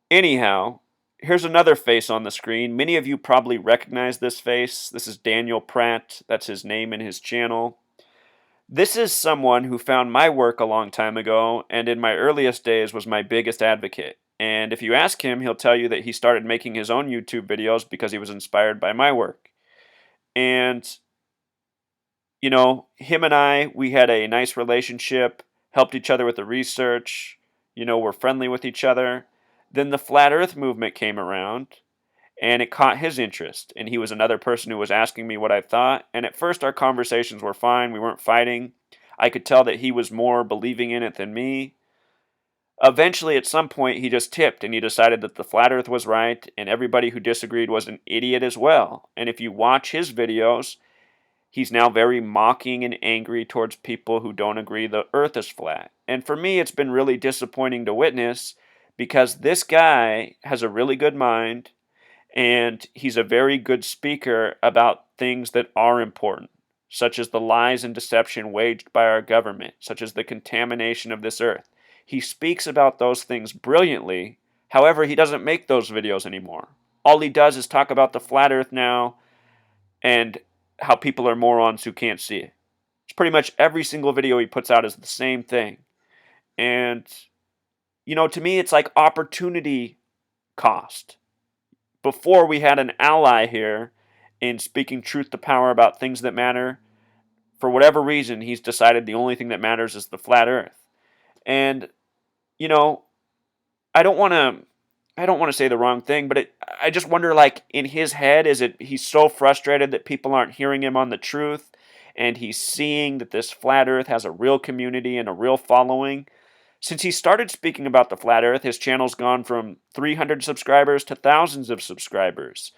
Anyhow, here's another face on the screen. Many of you probably recognize this face. This is Daniel Pratt. That's his name in his channel. This is someone who found my work a long time ago and in my earliest days was my biggest advocate. And if you ask him, he'll tell you that he started making his own YouTube videos because he was inspired by my work. And, him and we had a nice relationship, helped each other with the research, we're friendly with each other. Then the Flat Earth movement came around, and it caught his interest. And he was another person who was asking me what I thought. And at first, our conversations were fine. We weren't fighting. I could tell that he was more believing in it than me. Eventually, at some point, he just tipped and he decided that the flat earth was right and everybody who disagreed was an idiot as well. And if you watch his videos, he's now very mocking and angry towards people who don't agree the earth is flat. And for me, it's been really disappointing to witness because this guy has a really good mind and he's a very good speaker about things that are important, such as the lies and deception waged by our government, such as the contamination of this earth. He speaks about those things brilliantly. However, he doesn't make those videos anymore. All he does is talk about the flat earth now and how people are morons who can't see it. It's pretty much every single video he puts out is the same thing. And, to me, it's like opportunity cost. Before we had an ally here in speaking truth to power about things that matter. For whatever reason, he's decided the only thing that matters is the flat earth. And, you know, I don't want to I don't want to say the wrong thing, but I just wonder, like, in his head, is it he's so frustrated that people aren't hearing him on the truth, and he's seeing that this flat Earth has a real community and a real following. Since he started speaking about the flat Earth, his channel's gone from 300 subscribers to thousands of subscribers.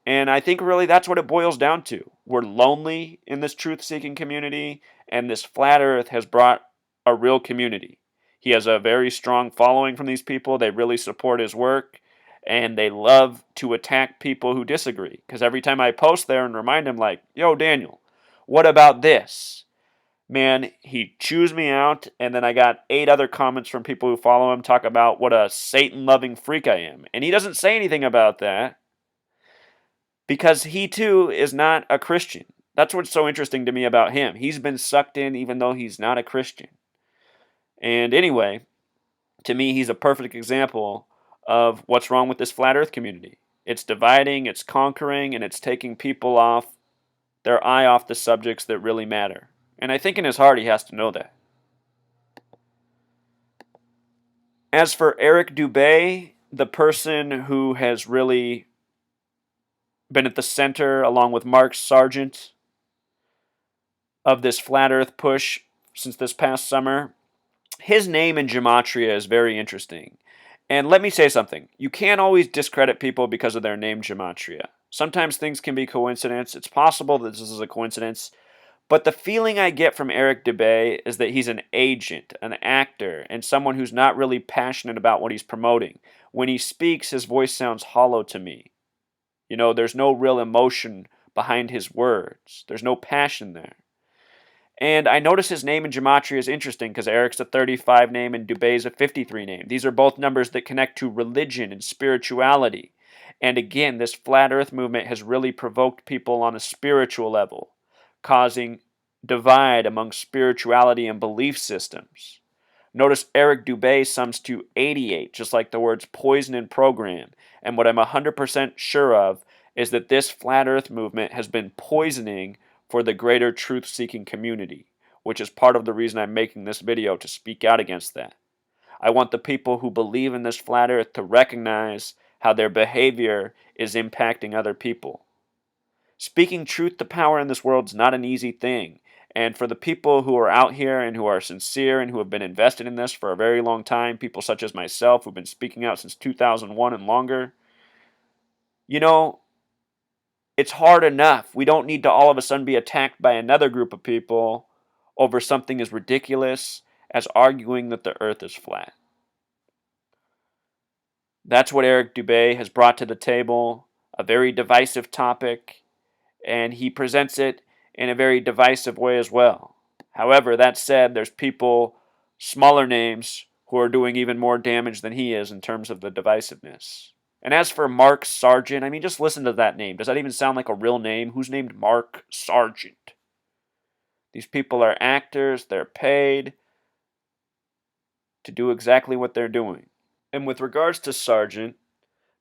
And I think really that's what it boils down to. We're lonely in this truth seeking community, and this flat Earth has brought a real community. He has a very strong following from these people. They really support his work, and they love to attack people who disagree. Because every time I post there and remind him, like, yo, Daniel, what about this? Man, he chews me out, and then I got 8 other comments from people who follow him talk about what a Satan loving freak I am. And he doesn't say anything about that because he too is not a Christian. That's what's so interesting to me about him. He's been sucked in even though he's not a Christian. And anyway, to me, he's a perfect example of what's wrong with this flat earth community. It's dividing, it's conquering, and it's taking people off their eye off the subjects that really matter. And I think in his heart he has to know that. As for Eric Dubay, the person who has really been at the center, along with Mark Sargent, of this flat earth push since this past summer, his name in gematria is very interesting. And let me say something. You can't always discredit people because of their name gematria. Sometimes things can be coincidence. It's possible that this is a coincidence. But the feeling I get from Eric Dubay is that he's an agent, an actor, and someone who's not really passionate about what he's promoting. When he speaks, his voice sounds hollow to me. There's no real emotion behind his words. There's no passion there. And I notice his name in gematria is interesting because Eric's a 35 name and Dubay's a 53 name. These are both numbers that connect to religion and spirituality. And again, this flat earth movement has really provoked people on a spiritual level, causing divide among spirituality and belief systems. Notice Eric Dubay sums to 88, just like the words poison and program. And what I'm 100% sure of is that this flat earth movement has been poisoning for the greater truth-seeking community, which is part of the reason I'm making this video, to speak out against that. I want the people who believe in this flat earth to recognize how their behavior is impacting other people. Speaking truth to power in this world is not an easy thing. And for the people who are out here and who are sincere and who have been invested in this for a very long time, people such as myself who've been speaking out since 2001 and longer, it's hard enough. We don't need to all of a sudden be attacked by another group of people over something as ridiculous as arguing that the earth is flat. That's what Eric Dubay has brought to the table, a very divisive topic, and he presents it in a very divisive way as well. However, that said, there's people, smaller names, who are doing even more damage than he is in terms of the divisiveness. And as for Mark Sargent, I mean, just listen to that name. Does that even sound like a real name? Who's named Mark Sargent? These people are actors, they're paid to do exactly what they're doing. And with regards to sergeant,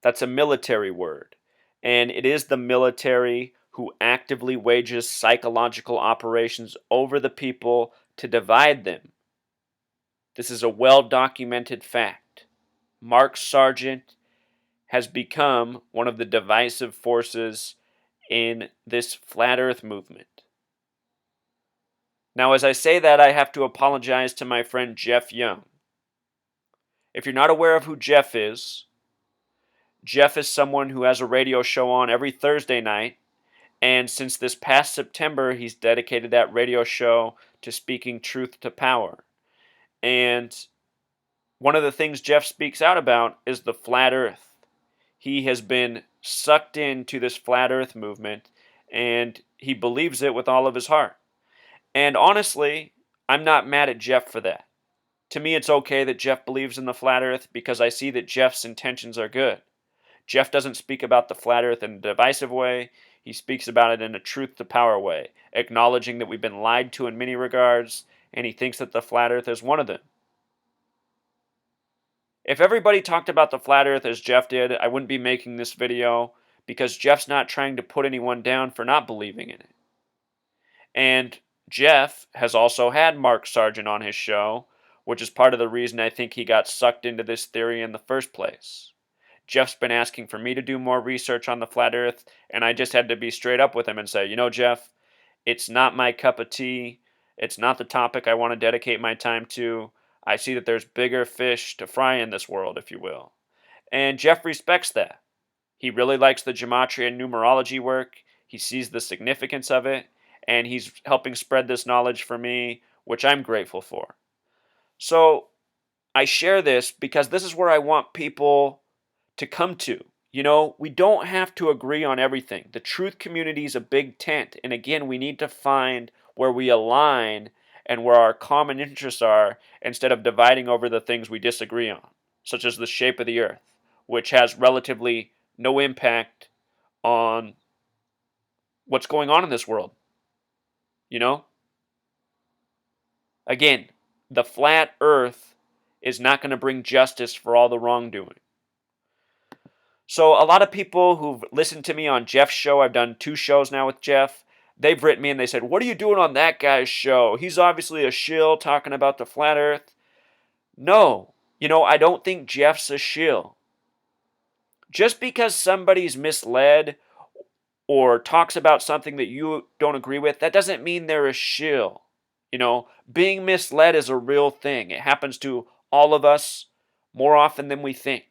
that's a military word. And it is the military who actively wages psychological operations over the people to divide them. This is a well documented fact. Mark Sargent has become one of the divisive forces in this flat earth movement. Now, as I say that, I have to apologize to my friend Jeff Young. If you're not aware of who Jeff is someone who has a radio show on every Thursday night, and since this past September, he's dedicated that radio show to speaking truth to power. And one of the things Jeff speaks out about is the flat earth. He has been sucked into this flat earth movement, and he believes it with all of his heart. And honestly, I'm not mad at Jeff for that. To me, it's okay that Jeff believes in the flat earth because I see that Jeff's intentions are good. Jeff doesn't speak about the flat earth in a divisive way. He speaks about it in a truth to power way, acknowledging that we've been lied to in many regards, and he thinks that the flat earth is one of them. If everybody talked about the flat earth as Jeff did, I wouldn't be making this video because Jeff's not trying to put anyone down for not believing in it. And Jeff has also had Mark Sargent on his show, which is part of the reason I think he got sucked into this theory in the first place. Jeff's been asking for me to do more research on the flat earth, and I just had to be straight up with him and say, you know, Jeff, it's not my cup of tea. It's not the topic I want to dedicate my time to. I see that there's bigger fish to fry in this world, if you will. And Jeff respects that. He really likes the gematria and numerology work. He sees the significance of it, and he's helping spread this knowledge for me, which I'm grateful for. So I share this because this is where I want people to come to. You know, we don't have to agree on everything. The truth community is a big tent, and again, we need to find where we align and where our common interests are instead of dividing over the things we disagree on, such as the shape of the earth, which has relatively no impact on what's going on in this world. You know? Again, the flat earth is not going to bring justice for all the wrongdoing. So a lot of people who've listened to me on Jeff's show, I've done 2 shows now with Jeff, they've written me and they said, what are you doing on that guy's show? He's obviously a shill talking about the flat earth. No, I don't think Jeff's a shill. Just because somebody's misled or talks about something that you don't agree with, that doesn't mean they're a shill. Being misled is a real thing. It happens to all of us more often than we think.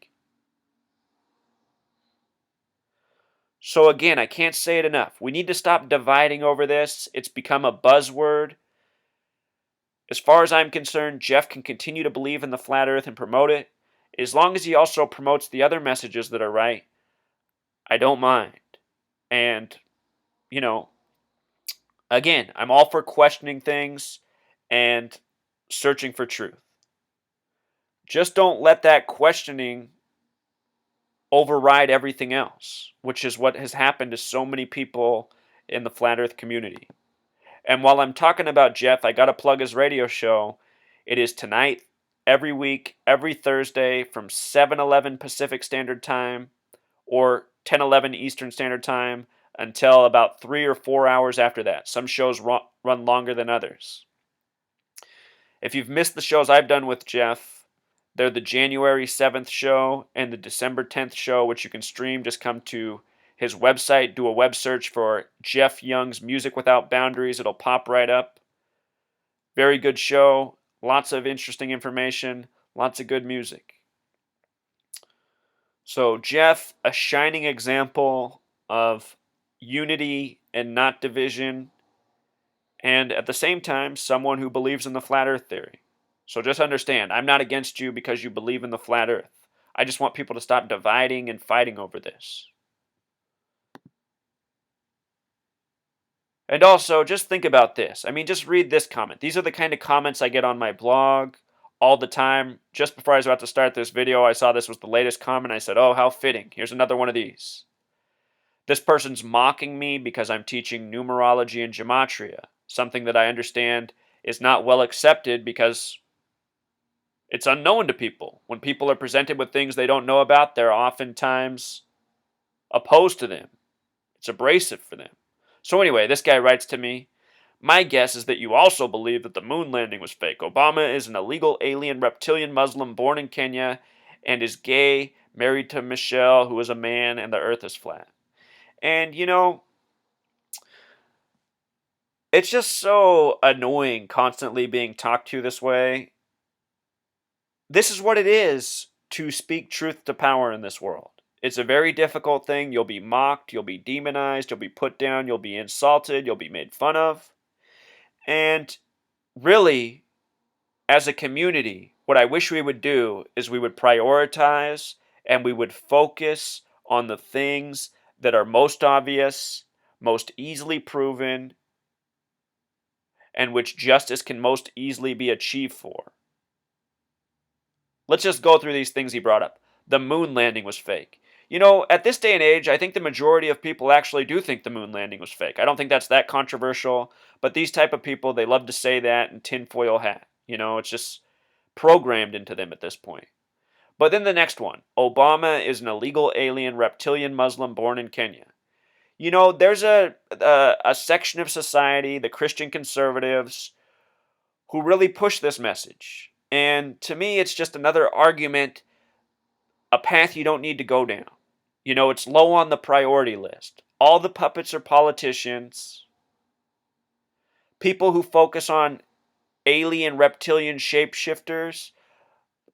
So again, I can't say it enough. We need to stop dividing over this. It's become a buzzword. As far as I'm concerned, Jeff can continue to believe in the flat earth and promote it. As long as he also promotes the other messages that are right, I don't mind. And, again, I'm all for questioning things and searching for truth. Just don't let that questioning override everything else, which is what has happened to so many people in the flat earth community. And while I'm talking about Jeff, I got to plug his radio show. It is tonight, every week, every Thursday from 7:11 Pacific Standard Time or 10:11 Eastern Standard Time until about 3 or 4 hours after that. Some shows run longer than others. If you've missed the shows I've done with Jeff, they're the January 7th show and the December 10th show, which you can stream. Just come to his website, do a web search for Jeff Young's Music Without Boundaries. It'll pop right up. Very good show. Lots of interesting information. Lots of good music. So Jeff, a shining example of unity and not division. And at the same time, someone who believes in the flat earth theory. So just understand, I'm not against you because you believe in the flat earth. I just want people to stop dividing and fighting over this. And also, just think about this. I mean, just read this comment. These are the kind of comments I get on my blog, all the time. Just before I was about to start this video, I saw this was the latest comment. I said, oh, how fitting. Here's another one of these. This person's mocking me because I'm teaching numerology and gematria, something that I understand is not well accepted because it's unknown to people. When people are presented with things they don't know about, they're oftentimes opposed to them. It's abrasive for them. So anyway, this guy writes to me, my guess is that you also believe that the moon landing was fake. Obama is an illegal alien reptilian Muslim born in Kenya and is gay, married to Michelle, who is a man, and the earth is flat. And, it's just so annoying constantly being talked to this way. This is what it is to speak truth to power in this world. It's a very difficult thing. You'll be mocked, you'll be demonized, you'll be put down, you'll be insulted, you'll be made fun of. And really, as a community, what I wish we would do is we would prioritize and we would focus on the things that are most obvious, most easily proven, and which justice can most easily be achieved for. Let's just go through these things he brought up. The moon landing was fake. At this day and age, I think the majority of people actually do think the moon landing was fake. I don't think that's that controversial, but these type of people, they love to say that in tinfoil hat. It's just programmed into them at this point. But then the next one, Obama is an illegal alien reptilian Muslim born in Kenya. There's a section of society, the Christian conservatives, who really push this message. And to me, it's just another argument, a path you don't need to go down. It's low on the priority list. All the puppets are politicians, people who focus on alien reptilian shapeshifters.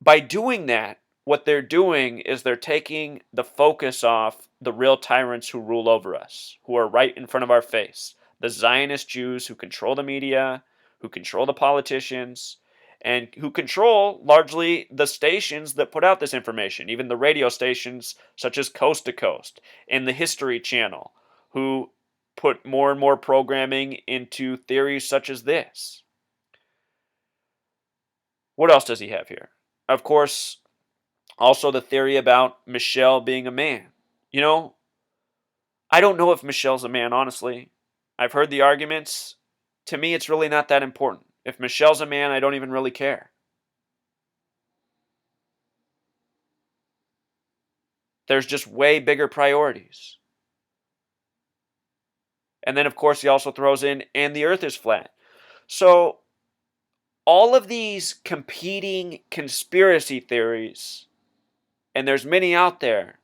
By doing that, what they're doing is they're taking the focus off the real tyrants who rule over us, who are right in front of our face. The Zionist Jews who control the media, who control the politicians, and who control largely the stations that put out this information, even the radio stations such as Coast to Coast and the History Channel, who put more and more programming into theories such as this. What else does he have here? Of course, also the theory about Michelle being a man. I don't know if Michelle's a man, honestly. I've heard the arguments. To me, it's really not that important. If Michelle's a man, I don't even really care. There's just way bigger priorities. And then, of course, he also throws in, and the earth is flat. So, all of these competing conspiracy theories, and there's many out there,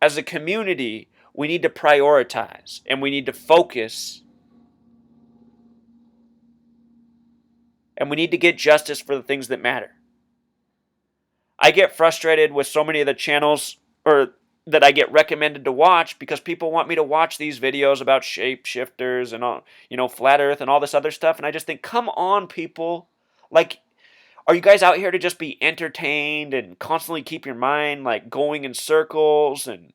as a community, we need to prioritize and we need to focus and we need to get justice for the things that matter. I get frustrated with so many of the channels or that I get recommended to watch because people want me to watch these videos about shapeshifters and all, flat earth and all this other stuff, and I just think, come on, people. Like, are you guys out here to just be entertained and constantly keep your mind going in circles? And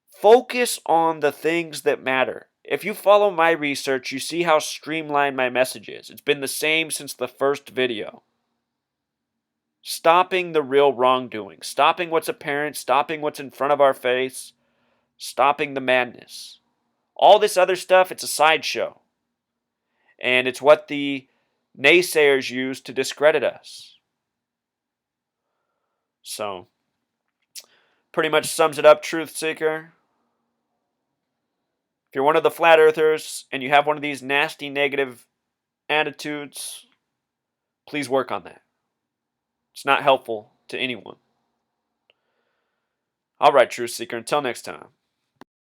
focus on the things that matter. If you follow my research, you see how streamlined my message is. It's been the same since the first video. Stopping the real wrongdoing, stopping what's apparent, stopping what's in front of our face, stopping the madness. All this other stuff, it's a sideshow. And it's what the naysayers use to discredit us. So, pretty much sums it up, truth seeker. If you're one of the flat earthers and you have one of these nasty negative attitudes, please work on that. It's not helpful to anyone. All right, truth seeker, until next time.